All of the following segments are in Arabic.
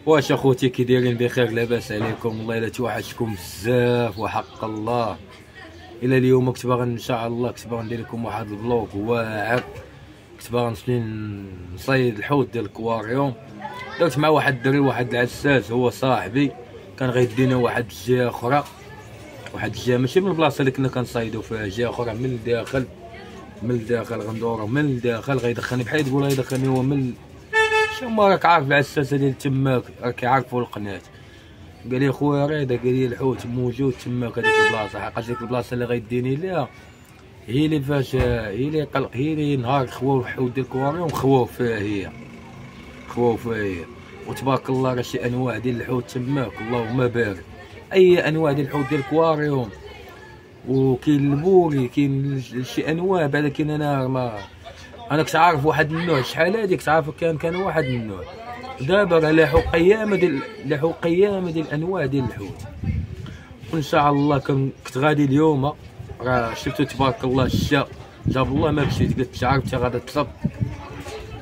واش اخوتي كي دايرين بخير؟ لاباس عليكم؟ والله الا توحشتكم بزاف وحق الله. الى اليوم كنت باغي ان شاء الله كنت باغي ندير لكم واحد الفلوق واعر. كنت باغي نمشي نصيد الحوت ديال الكواريوم. درت مع واحد الدري واحد العساس هو صاحبي، كان غيدينا واحد الجهه اخرى، واحد الجهه ماشي من البلاصه اللي كنا كنصايدو فيها، جهه اخرى من الداخل. من الداخل غندورو من الداخل، غيدخلني بحال تقول غيدخلني هو من شوما. راك عارف العساسه ديال تماك، راك عارفو القناه. قال لي خويا ريضه، قال لي الحوت موجود تماك هذيك البلاصه، حقاش ديك البلاصه اللي غيديني ليها هي اللي فاش هي اللي نهار خواو الحوت ديال الكواريوم خواو فيها هي. وتبارك الله راه شي انواع ديال الحوت تماك اللهم بارك، اي انواع ديال الحوت ديال الكواريوم. وكاين البوري، كاين شي انواع بعدا. كاين انا كنت عارف واحد النوع شحال هادي، كنت عارف كان واحد النوع. دابا راه لاحو قيامه ديال انواع ديال الحوت. وان شاء الله كنت غادي اليوم، راه شفتو تبارك الله الشا جاب الله ما مشيت. قلت عرفتي غادا تصب،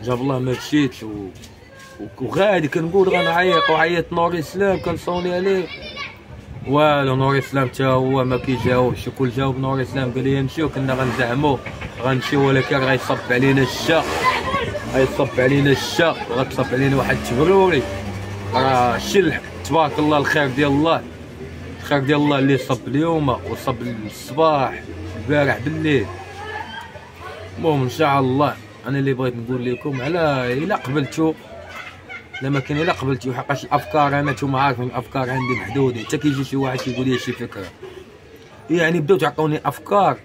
جاب الله ما مشيت. وغادي كنقول غنعيط، وعيط نور اسلام كنصوني عليه والو. نور اسلام حتى هو ما كيجاوبش. كل جاوب نور اسلام قال لي نمشيو، كنا غنزعمو غنمشيو، ولكن غيصب علينا الشا، وغتصب علينا واحد التبروري. راه شي تبارك الله الخير ديال الله اللي صب اليوم وصب الصباح البارح بالليل. المهم ان شاء الله انا اللي بغيت نقول لكم على الا قبلتو، لما كان الا قبلتو، حقاش الافكار انا نتوما عارفين الافكار عندي محدوده. حتى كيجي شي واحد كيقول لي شي فكره، يعني بداو تعطوني افكار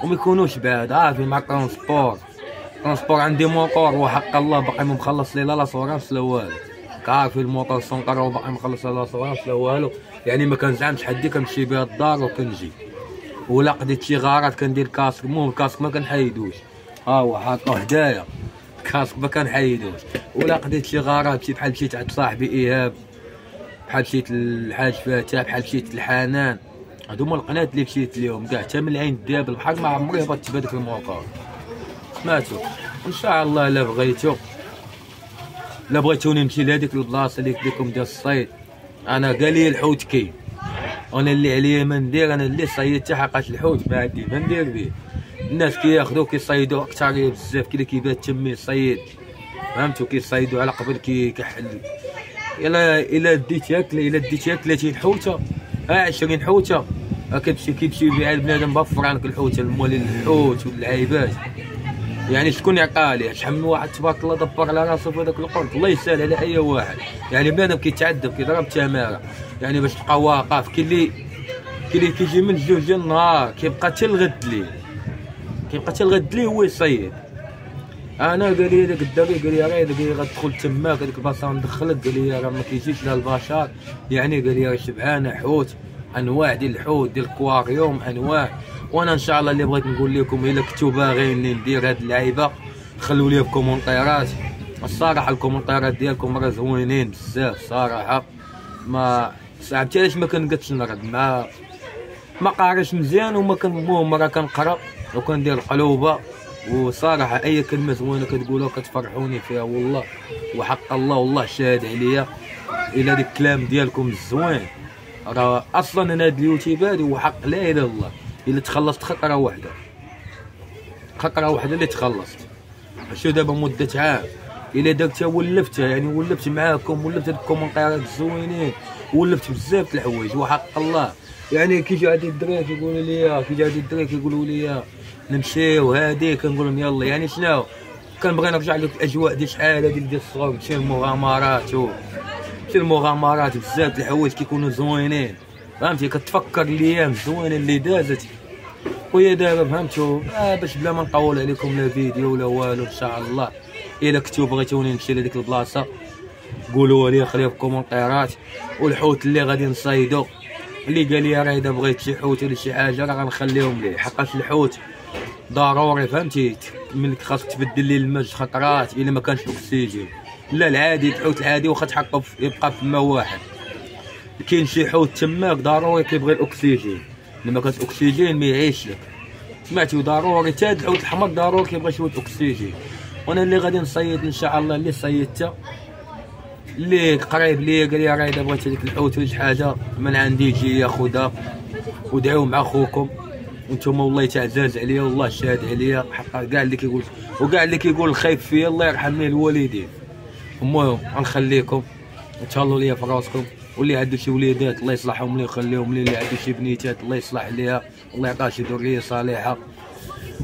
وما يكونوش بعاد. عارفين مع الترونسبور عندي موطور وحق الله باقي ما مخلص لي لا لاسورانس لا والو. عارفين الموطور سونطر وباقي مخلص لا لاسورانس لا والو، يعني ما كنزعمش حدي، كنمشي بها الدار وكنجي. ولا قضيت شي غارات كندير كاسك. المهم الكاسك ما كنحيدوش، ها هو حاطو هدايا، كاسك ما كنحيدوش. ولا قضيت شي غارات بحال مشيت عند صاحبي ايهاب، بحال مشيت للحاج فاتح، بحال مشيت للحنان. هادو هما القنات اللي مشيت ليهم كاع، حتى من العين دياب البحر ما عمري هبطت بهذاك الموطور. سمعتو؟ ان شاء الله الا بغيتوني نمشي لهاديك البلاصه اللي قلت لكم ديال الصيد، انا قال لي الحوت كاين، انا اللي عليا ما ندير، انا اللي صيدت. حقاش الحوت ما عندي ما ندير به. الناس كياخذوا كيصيدوا اكثر بزاف، كاين اللي كيبات تمي يصيد، فهمتوا؟ كيصيدوا على قبل كيكحل. الا ديتيها 30 حوته 20 حوته، كيمشي بها البنادم بفرانك الحوت الموالي الحوت والعيبات. يعني شكون يعطيها ليه؟ شحال من واحد تبارك الله دبر على راسو في هذاك القرط، الله يسهل على اي واحد. يعني بنادم كيتعذب كيضرب تماره، يعني باش تبقى واقف. كاين اللي كيجي من الجوج ديال النهار كيبقى حتى الغد ليه هو يصيد. انا قال لي هذاك الدري، قال لي راه غتدخل تماك هذيك البلاصه ندخلك. قال لي راه ما كيجيش لها البشر، يعني قال لي راه شبعانه حوت، انواع ديال الحوت ديال الكواريوم انواع. وانا ان شاء الله اللي بغيت نقول لكم، الا كنتو باغيين ندير هاد اللعيبه خلوا لي في الكومونتيرات. الصراحه الكومونتيرات ديالكم راه زوينين بزاف صراحه. ما صعبت علاش ما كنقدش نرد، ما قاريش مزيان المهم راه كنقرا وكندير القلوبه. وصراحه اي كلمه زوينه كتقولوها كتفرحوني فيها والله وحق الله. والله شاهد عليا الى ديك الكلام ديالكم الزوين. راه اصلا انا هاد اليوتيوب هادي وحق لا اله الا الله، الا تخلصت خطره واحده اللي تخلصت. شو دابا مده عام الا درتها ولفتها، يعني ولفت معاكم، ولفت هاد الكومونتيرات الزوينين، ولفت بزاف د الحوايج وحق الله. يعني كيجي عندي الدراري كيقولوا لي نمشيو هادي، كنقول لهم يلا. يعني شنو كنبغي نرجع لك الاجواء ديال شحال هادي ديال الصغر، شي المغامرات بزاف د الحوايج كيكونوا زوينين، فهمتي؟ كتفكر الايام الزوينه اللي دازت. ويا دابا فهمتوا باش بلا ما نطول عليكم لا فيديو ولا والو. ان شاء الله الا كنتو بغيتوني نمشي لهاديك البلاصه قولوا لي، خليها في الكومونتيرات. والحوت اللي غادي نصايدو، اللي قال لي راه اذا بغيت شي حوت ولا شي حاجه راه غنخليهم ليه، حقاش الحوت ضروري، فهمتي؟ ملي خاصك تبدل ليه الماء خطرات الا ما كانش اكسجين. لا العادي، الحوت العادي واخا تحقق يبقى في الماء واحد. كاين شي حوت تماك ضروري كيبغي الاكسجين، لما كانت اكسجين ما يعيش لك، سمعتي؟ ضروري حتى الحوت الحمر ضروري كيبغي شويه اكسجين. وانا اللي غادي نصيد ان شاء الله اللي صيدته اللي قريب ليا قال لي راه اذا بغيتي هذيك الحوت ولا شي حاجه من عندي جي ياخذها. ودعيو مع خوكم وانتم والله تعزاز عليا والله شاهد عليا حق كاع اللي كيقول وكاع اللي كيقول خايف فيا الله يرحم ليه الوالدين. المهم غنخليكم وتهلاو ليا في راسكم، واللي عنده شي وليدات الله يصلحهم ليه ويخليهم ليه، اللي عنده شي بنيتات الله يصلح ليها الله يعطيها شي ذريه صالحه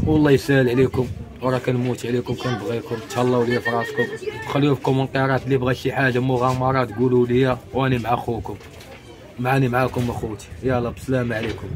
والله يسهل عليكم. وراه كنموت عليكم كنبغيكم. تهلاو ليا في راسكم، خليو في كومونتيرات اللي بغى شي حاجه مغامرات قولوا لي واني مع خوكم، معاني معاكم اخوتي. يلا بسلامه عليكم.